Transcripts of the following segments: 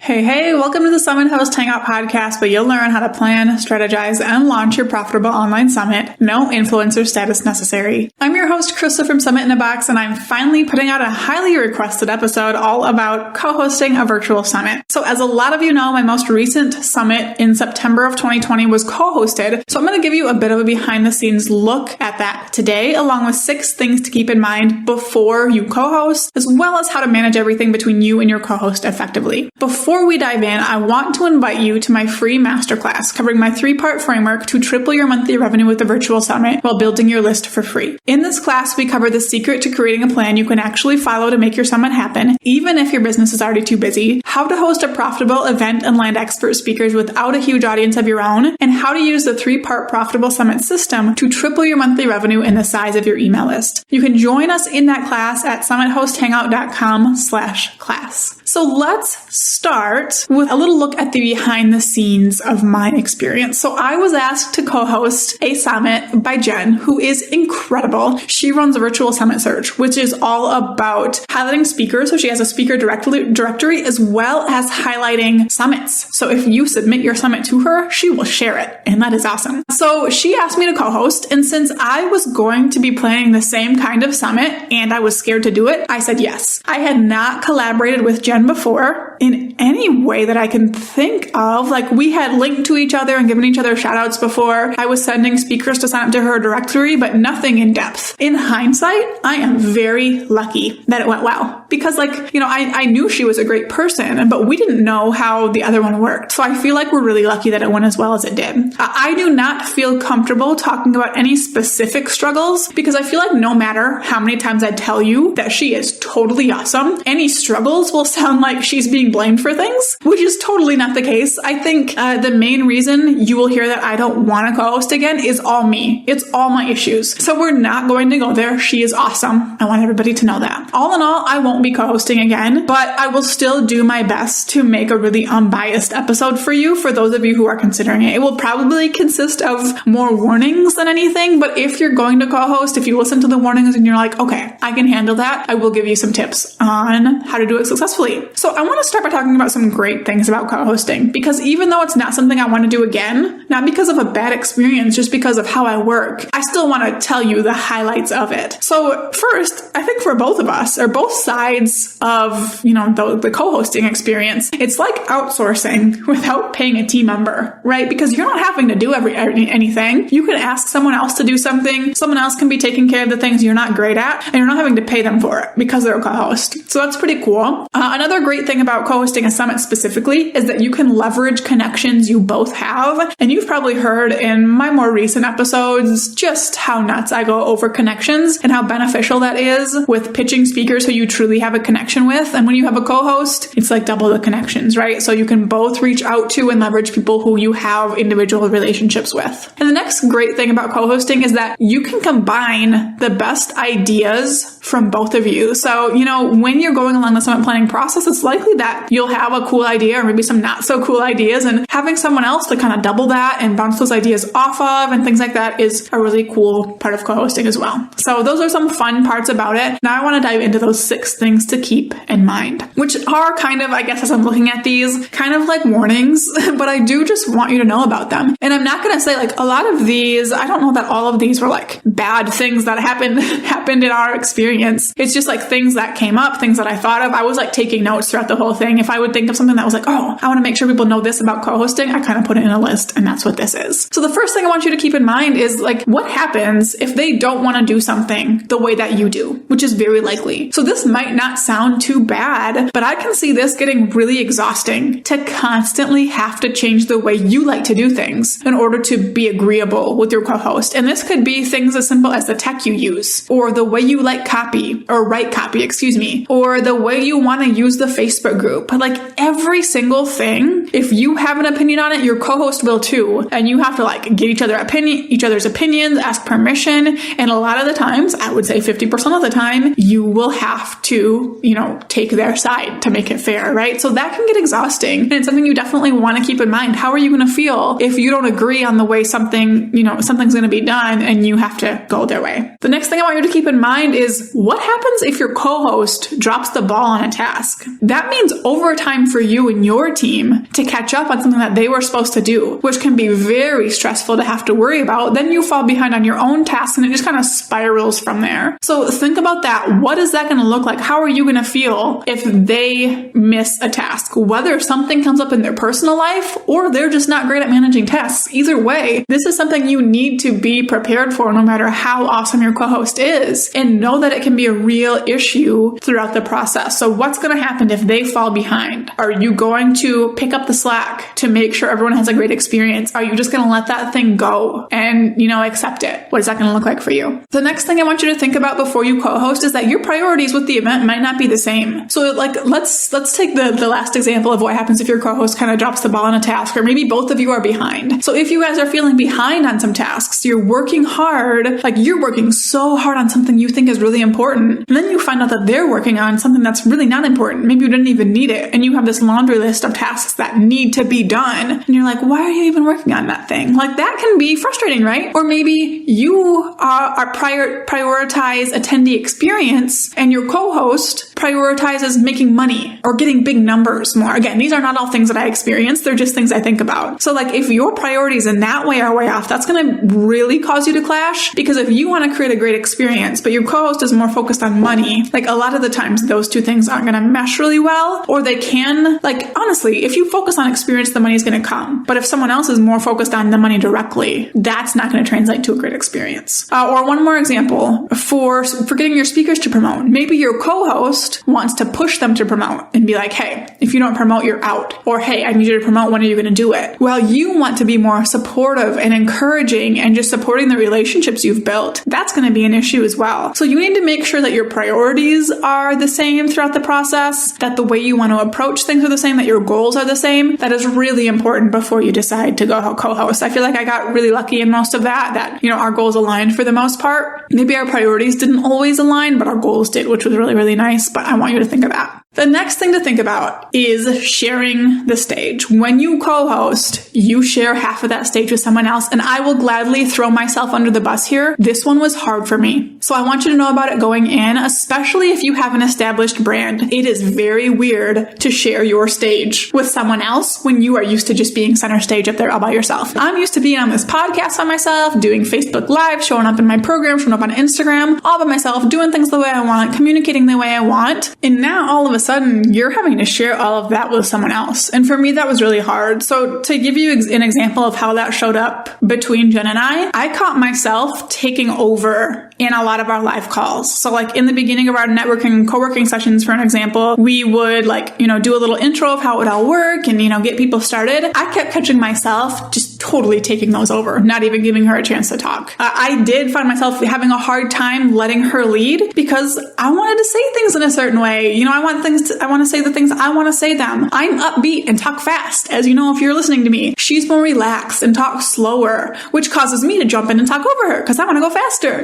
Hey, welcome to the Summit Host Hangout podcast, where you'll learn how to plan, strategize, and launch your profitable online summit. No influencer status necessary. I'm your host, Krista from Summit in a Box, and I'm finally putting out a highly requested episode all about co-hosting a virtual summit. So as a lot of you know, my most recent summit in September of 2020 was co-hosted. So I'm going to give you a bit of a behind the scenes look at that today, along with 6 things to keep in mind before you co-host, as well as how to manage everything between you and your co-host effectively. Before we dive in, I want to invite you to my free masterclass covering my 3-part framework to triple your monthly revenue with a virtual summit while building your list for free. In this class, we cover the secret to creating a plan you can actually follow to make your summit happen, even if your business is already too busy, how to host a profitable event and land expert speakers without a huge audience of your own, and how to use the 3-part profitable summit system to triple your monthly revenue in the size of your email list. You can join us in that class at summithosthangout.com/class. So let's start with a little look at the behind the scenes of my experience. So I was asked to co-host a summit by Jen, who is incredible. She runs a virtual summit search, which is all about highlighting speakers. So she has a speaker directory as well as highlighting summits. So if you submit your summit to her, she will share it. And that is awesome. So she asked me to co-host. And since I was going to be planning the same kind of summit and I was scared to do it, I said yes. I had not collaborated with Jen before in any way that I can think of. Like, we had linked to each other and given each other shout outs before. I was sending speakers to sign up to her directory, but nothing in depth. In hindsight, I am very lucky that it went well because I knew she was a great person, but we didn't know how the other one worked. So I feel like we're really lucky that it went as well as it did. I do not feel comfortable talking about any specific struggles because I feel like no matter how many times I tell you that she is totally awesome, any struggles will sound like she's being blamed for things, which is totally not the case. I think the main reason you will hear that I don't want to co-host again is all me. It's all my issues. So we're not going to go there. She is awesome. I want everybody to know that. All in all, I won't be co-hosting again, but I will still do my best to make a really unbiased episode for you, for those of you who are considering it. It will probably consist of more warnings than anything, but if you're going to co-host, if you listen to the warnings and you're like, okay, I can handle that, I will give you some tips on how to do it successfully. So I want to start by talking about some great things about co-hosting, because even though it's not something I want to do again, not because of a bad experience, just because of how I work, I still want to tell you the highlights of it. So first, I think for both of us, or both sides of, the co-hosting experience, it's like outsourcing without paying a team member, right? Because you're not having to do anything. You can ask someone else to do something. Someone else can be taking care of the things you're not great at, and you're not having to pay them for it because they're a co-host. So that's pretty cool. Another great thing about co-hosting a summit specifically is that you can leverage connections you both have. And you've probably heard in my more recent episodes just how nuts I go over connections and how beneficial that is with pitching speakers who you truly have a connection with. And when you have a co-host, it's like double the connections, right? So you can both reach out to and leverage people who you have individual relationships with. And the next great thing about co-hosting is that you can combine the best ideas from both of you. So, when you're going along the summit planning process, it's likely that you'll have a cool idea or maybe some not so cool ideas, and having someone else to kind of double that and bounce those ideas off of and things like that is a really cool part of co-hosting as well. So those are some fun parts about it. Now I want to dive into those 6 things to keep in mind, which are kind of, I guess, as I'm looking at these, kind of like warnings, but I do just want you to know about them. And I'm not going to say a lot of these, I don't know that all of these were bad things that happened in our experience. It's just things that came up, things that I thought of. I was taking notes throughout the whole thing. If I would think of something that was oh, I want to make sure people know this about co-hosting, I kind of put it in a list, and that's what this is. So the first thing I want you to keep in mind is what happens if they don't want to do something the way that you do, which is very likely. So this might not sound too bad, but I can see this getting really exhausting to constantly have to change the way you like to do things in order to be agreeable with your co-host. And this could be things as simple as the tech you use, or the way you write copy, or the way you want to use the Facebook group. Every single thing, if you have an opinion on it, your co-host will too. And you have to get each other's opinions, ask permission. And a lot of the times, I would say 50% of the time, you will have to, take their side to make it fair, right? So that can get exhausting. And it's something you definitely want to keep in mind. How are you going to feel if you don't agree on the way something's going to be done and you have to go their way? The next thing I want you to keep in mind is what happens if your co-host drops the ball on a task? That means overtime time for you and your team to catch up on something that they were supposed to do, which can be very stressful to have to worry about. Then you fall behind on your own tasks and it just kind of spirals from there. So think about that. What is that going to look like? How are you going to feel if they miss a task? Whether something comes up in their personal life or they're just not great at managing tasks. Either way, this is something you need to be prepared for no matter how awesome your co-host is, and know that it can be a real issue throughout the process. So what's going to happen if they fall behind? Are you going to pick up the slack to make sure everyone has a great experience? Are you just going to let that thing go and, accept it? What is that going to look like for you? The next thing I want you to think about before you co-host is that your priorities with the event might not be the same. So let's take the last example of what happens if your co-host kind of drops the ball on a task, or maybe both of you are behind. So if you guys are feeling behind on some tasks, you're working hard, you're working so hard on something you think is really important, and then you find out that they're working on something that's really not important. Maybe you didn't even need it, and you have this laundry list of tasks that need to be done, and you're like, why are you even working on that thing? That can be frustrating, right? Or maybe you prioritize attendee experience and your co-host prioritizes making money or getting big numbers more. Again, these are not all things that I experience. They're just things I think about. So if your priorities in that way are way off, that's going to really cause you to clash, because if you want to create a great experience, but your co-host is more focused on money, a lot of the times those two things aren't going to mesh really well, or they can, honestly, if you focus on experience, the money is going to come. But if someone else is more focused on the money directly, that's not going to translate to a great experience. Or one more example for getting your speakers to promote. Maybe your co-host wants to push them to promote and be like, hey, if you don't promote, you're out. Or, hey, I need you to promote. When are you going to do it? Well, you want to be more supportive and encouraging and just supporting the relationships you've built. That's going to be an issue as well. So you need to make sure that your priorities are the same throughout the process, that the way you want to approach things are the same, that your goals are the same. That is really important before you decide to go co-host. I feel like I got really lucky in most of that, our goals aligned for the most part. Maybe our priorities didn't always align, but our goals did, which was really, really nice. But I want you to think of that. The next thing to think about is sharing the stage. When you co-host, you share half of that stage with someone else, and I will gladly throw myself under the bus here. This one was hard for me. So I want you to know about it going in, especially if you have an established brand. It is very weird to share your stage with someone else when you are used to just being center stage up there all by yourself. I'm used to being on this podcast by myself, doing Facebook Live, showing up in my program, showing up on Instagram, all by myself, doing things the way I want, communicating the way I want. And now all of a sudden you're having to share all of that with someone else. And for me, that was really hard. So to give you an example of how that showed up between Jen and I caught myself taking over in a lot of our live calls. So in the beginning of our networking and co-working sessions, for an example, we would do a little intro of how it would all work and, get people started. I kept catching myself just totally taking those over, not even giving her a chance to talk. I did find myself having a hard time letting her lead because I wanted to say things in a certain way. I want to say the things I want to say them. I'm upbeat and talk fast. As you know, if you're listening to me, she's more relaxed and talks slower, which causes me to jump in and talk over her because I want to go faster.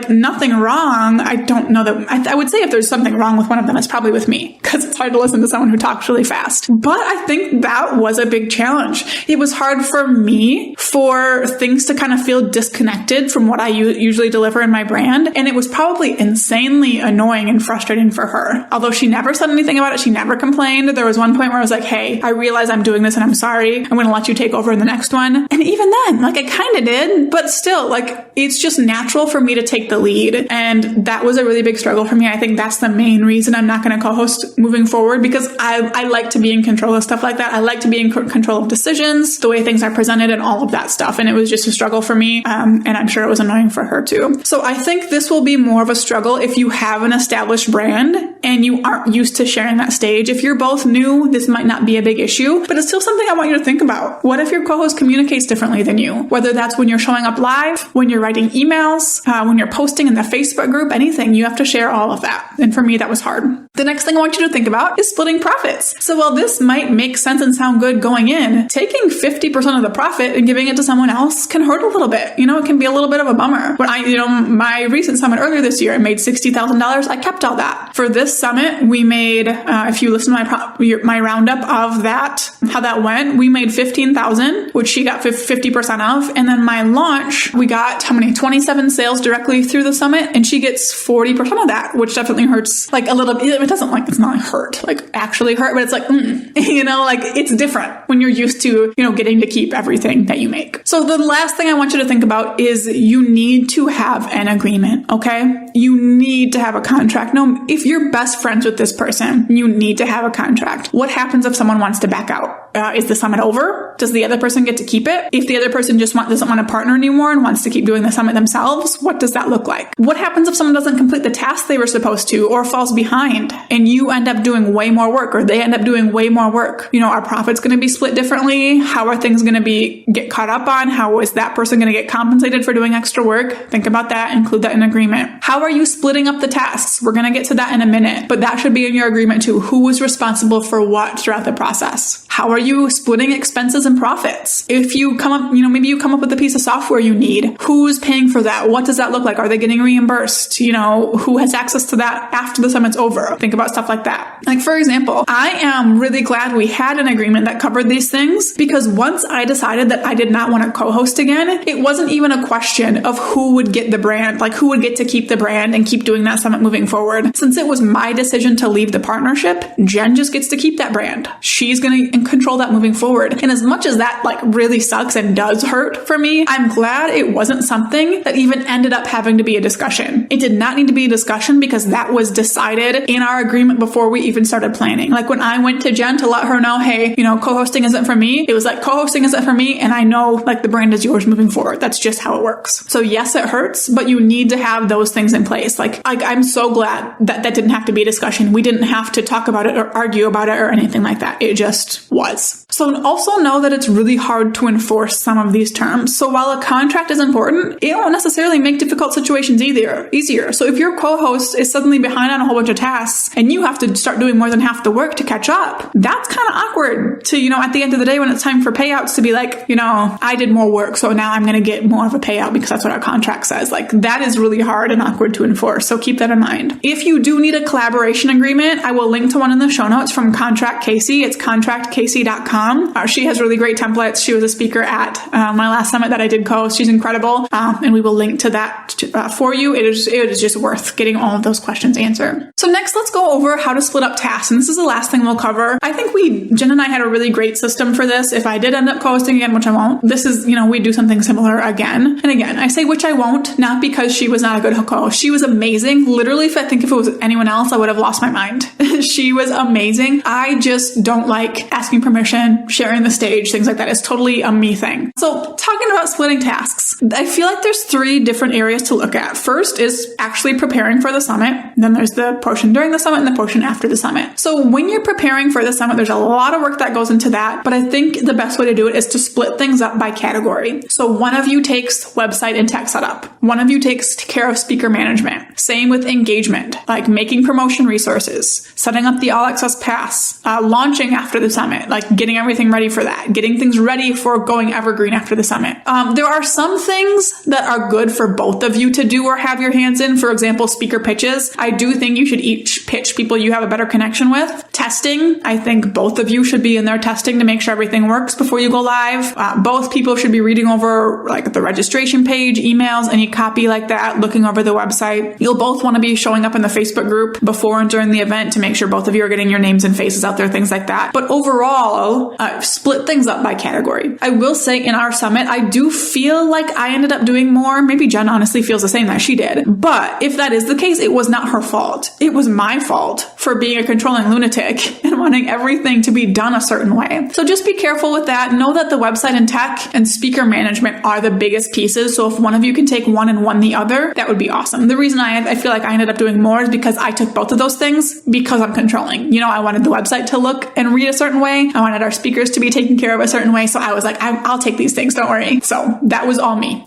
Nothing wrong. I don't know that. I would say if there's something wrong with one of them, it's probably with me because it's hard to listen to someone who talks really fast. But I think that was a big challenge. It was hard for me for things to kind of feel disconnected from what I usually deliver in my brand. And it was probably insanely annoying and frustrating for her. Although she never said anything about it, she never complained. There was one point where I was like, hey, I realize I'm doing this and I'm sorry. I'm going to let you take over in the next one. And even then, I kind of did, but still, it's just natural for me to take the lead. And that was a really big struggle for me. I think that's the main reason I'm not going to co-host moving forward, because I like to be in control of stuff like that. I like to be in control of decisions, the way things are presented and all of that stuff. And it was just a struggle for me. And I'm sure it was annoying for her too. So I think this will be more of a struggle if you have an established brand and you aren't used to sharing that stage. If you're both new, this might not be a big issue, but it's still something I want you to think about. What if your co-host communicates differently than you? Whether that's when you're showing up live, when you're writing emails, when you're posting in the Facebook group, anything, you have to share all of that. And for me, that was hard. The next thing I want you to think about is splitting profits. So while this might make sense and sound good going in, taking 50% 50% of the profit and giving it to someone else can hurt a little bit. You know, it can be a little bit of a bummer. When my recent summit earlier this year, I made $60,000. I kept all that. For this summit, we made, if you listen to my roundup of that, how that went, we made $15,000, which she got 50% of. And then my launch, we got 27 sales directly through the summit, and she gets 40% of that, which definitely hurts like a little bit. It doesn't like, it's not hurt, like actually hurt, but it's like, like it's different when you're used to, getting to keep everything that you make. So the last thing I want you to think about is you need to have an agreement, okay? You need to have a contract. No, if you're best friends with this person, you need to have a contract. What happens if someone wants to back out? Is the summit over? Does the other person get to keep it? If the other person just doesn't want to partner anymore and wants to keep doing the summit themselves, what does that look like? What happens if someone doesn't complete the task they were supposed to or falls behind and you end up doing way more work or they end up doing way more work? Are profits going to be split differently? How are things going to get caught up on? How is that person going to get compensated for doing extra work? Think about that. Include that in agreement. How are you splitting up the tasks? We're going to get to that in a minute, but that should be in your agreement too. Who was responsible for what throughout the process? How are you splitting expenses and profits? If you come up, maybe you come up with a piece of software you need, who's paying for that? What does that look like? Are they getting reimbursed? Who has access to that after the summit's over? Think about stuff like that. Like, for example, I am really glad we had an agreement that covered these things, because once I decided that I did not want to co-host again, it wasn't even a question of who would get the brand, like who would get to keep the brand and keep doing that summit moving forward. Since it was my decision to leave the partnership, Jen just gets to keep that brand. She's going to control that moving forward. And as much as that really sucks and does hurt for me, I'm glad it wasn't something that even ended up having to be a discussion. It did not need to be a discussion because that was decided in our agreement before we even started planning. Like when I went to Jen to let her know, hey, co-hosting isn't for me. It was like, co-hosting isn't for me. And I know the brand is yours moving forward. That's just how it works. So yes, it hurts, but you need to have those things in place. I'm so glad that didn't have to be a discussion. We didn't have to talk about it or argue about it or anything like that. It just was. So also know that it's really hard to enforce some of these terms. So while a contract is important, it won't necessarily make difficult situations easier. So if your co-host is suddenly behind on a whole bunch of tasks and you have to start doing more than half the work to catch up, that's kind of awkward to, at the end of the day when it's time for payouts to be like, I did more work, so now I'm going to get more of a payout because that's what our contract says. That is really hard and awkward to enforce. So keep that in mind. If you do need a collaboration agreement, I will link to one in the show notes from Contract Casey. It's contractcasey.com. She has really great templates. She was a speaker at my last summit that I did co-host. She's incredible. And we will link to that for you. It is just worth getting all of those questions answered. So next, let's go over how to split up tasks. And this is the last thing we'll cover. I think Jen and I had a really great system for this. If I did end up co-hosting again, which I won't, this is, we do something similar again. And again, I say which I won't, not because she was not a good co-host. She was amazing. Literally, if it was anyone else, I would have lost my mind. She was amazing. I just don't like asking permission, sharing the stage, things like that. It's totally a me thing. So talking about splitting tasks, I feel like there's 3 different areas to look at. First is actually preparing for the summit. Then there's the portion during the summit and the portion after the summit. So when you're preparing for the summit, there's a lot of work that goes into that. But I think the best way to do it is to split things up by category. So one of you takes website and tech setup. One of you takes care of speaker management. Same with engagement, like making promotion resources, setting up the All Access Pass, launching after the summit, like getting everything ready for that, getting things ready for going evergreen after the summit. There are some things that are good for both of you to do or have your hands in. For example, speaker pitches. I do think you should each pitch people you have a better connection with. Testing. I think both of you should be in there testing to make sure everything works before you go live. Both people should be reading over the registration page, emails, any copy like that, looking over the website. You'll both want to be showing up in the Facebook group before and during the event to make sure both of you are getting your names and faces out there, things like that. But overall, split things up by category. I will say in our summit, I do feel like I ended up doing more. Maybe Jen honestly feels the same that she did. But if that is the case, it was not her fault. It was my fault for being a controlling lunatic and wanting everything to be done a certain way. So just be careful with that. Know that the website and tech and speaker management are the biggest pieces. So if one of you can take one and one the other, that would be awesome. The reason I feel like I ended up doing more is because I took both of those things because I'm controlling. I wanted the website to look and read a certain way. I wanted our speakers to be taken care of a certain way. So I was like, I'll take these things. Don't worry. So that was all me.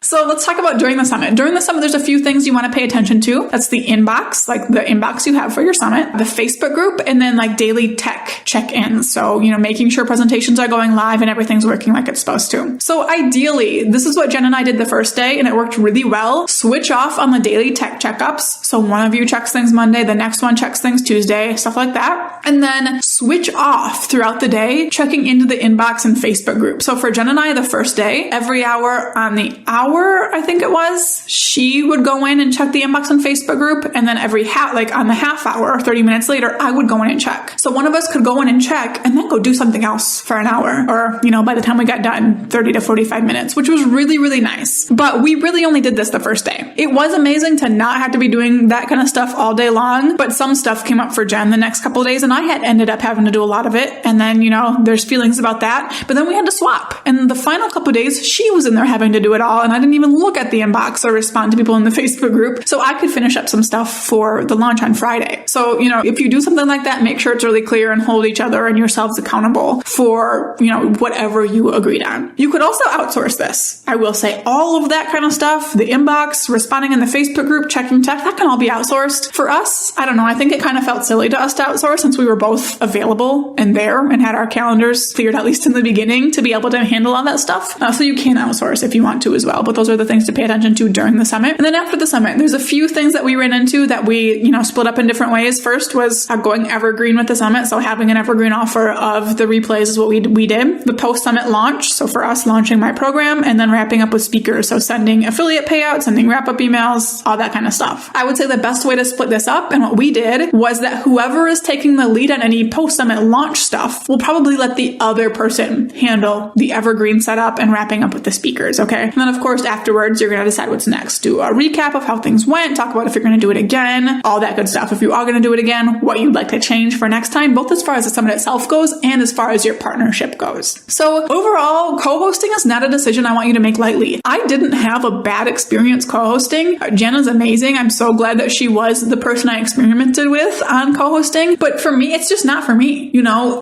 So let's talk about during the summit. During the summit, there's a few things you want to pay attention to. That's the inbox, like the inbox you have for your summit. summit, the Facebook group, and then like daily tech check-ins. So, making sure presentations are going live and everything's working like it's supposed to. So ideally, this is what Jen and I did the first day, and it worked really well. Switch off on the daily tech checkups. So one of you checks things Monday, the next one checks things Tuesday, stuff like that. And then switch off throughout the day, checking into the inbox and Facebook group. So for Jen and I, the first day, every hour on the hour, I think it was, she would go in and check the inbox and Facebook group. And then every on the half hour or 30 minutes later, I would go in and check. So one of us could go in and check and then go do something else for an hour. Or, by the time we got done, 30 to 45 minutes, which was really, really nice. But we really only did this the first day. It was amazing to not have to be doing that kind of stuff all day long, but some stuff came up for Jen the next couple of days, and I had ended up having to do a lot of it. And then, there's feelings about that, but then we had to swap. And the final couple of days, she was in there having to do it all, and I didn't even look at the inbox or respond to people in the Facebook group, so I could finish up some stuff for the launch on Friday. So, if you do something like that, make sure it's really clear and hold each other and yourselves accountable for, whatever you agreed on. You could also outsource this. I will say all of that kind of stuff, the inbox, responding in the Facebook group, checking tech, that can all be outsourced. For us, I don't know, I think it kind of felt silly to us to outsource since we were both available and there and had our calendars cleared, at least in the beginning, to be able to handle all that stuff. So you can outsource if you want to as well, but those are the things to pay attention to during the summit. And then after the summit, there's a few things that we ran into that we, split up in different ways. First was going evergreen with the summit. So having an evergreen offer of the replays is what we did. The post-summit launch. So for us, launching my program and then wrapping up with speakers. So sending affiliate payouts, sending wrap-up emails, all that kind of stuff. I would say the best way to split this up, and what we did, was that whoever is taking the lead on any post-summit launch stuff will probably let the other person handle the evergreen setup and wrapping up with the speakers, okay? And then of course, afterwards, you're going to decide what's next. Do a recap of how things went, talk about if you're going to do it again, all that good stuff. If you are going to do it again, what you'd like to change for next time, both as far as the summit itself goes and as far as your partnership goes. So overall, co-hosting is not a decision I want you to make lightly. I didn't have a bad experience co-hosting. Jenna's amazing. I'm so glad that she was the person I experimented with on co-hosting. But for me, it's just not for me.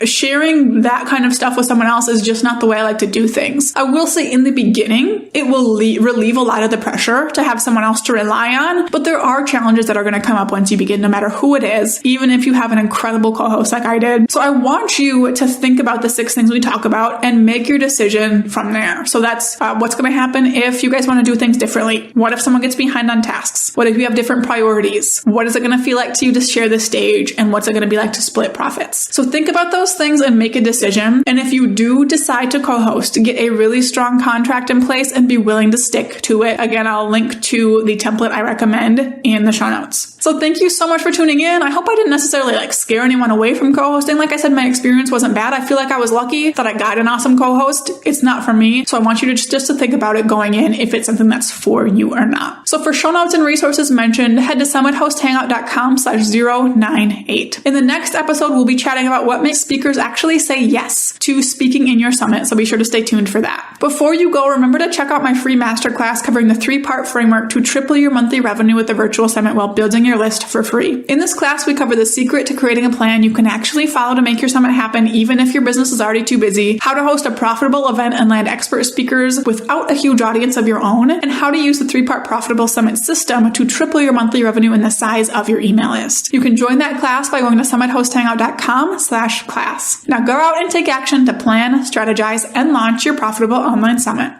Sharing that kind of stuff with someone else is just not the way I like to do things. I will say in the beginning, it will relieve a lot of the pressure to have someone else to rely on. But there are challenges that are going to come up once you begin, no matter who it is, even if you have an incredible co-host like I did. So I want you to think about the 6 things we talk about and make your decision from there. So that's what's going to happen if you guys want to do things differently. What if someone gets behind on tasks? What if you have different priorities? What is it going to feel like to you to share the stage? And what's it going to be like to split profits? So think about those things and make a decision. And if you do decide to co-host, get a really strong contract in place and be willing to stick to it. Again, I'll link to the template I recommend in the show notes. So thank you so much for tuning in. I hope I didn't necessarily scare anyone away from co-hosting. Like I said, my experience wasn't bad. I feel like I was lucky that I got an awesome co-host. It's not for me. So I want you to just to think about it going in, if it's something that's for you or not. So for show notes and resources mentioned, head to summithosthangout.com/098. In the next episode, we'll be chatting about what makes speakers actually say yes to speaking in your summit. So be sure to stay tuned for that. Before you go, remember to check out my free masterclass covering the 3-part framework to triple your monthly revenue with the virtual summit while building your list for free. In this class, we cover the secret to creating a plan you can actually follow to make your summit happen, even if your business is already too busy, how to host a profitable event and land expert speakers without a huge audience of your own, and how to use the 3-part profitable summit system to triple your monthly revenue in the size of your email list. You can join that class by going to summithosthangout.com/class. Now go out and take action to plan, strategize, and launch your profitable online summit.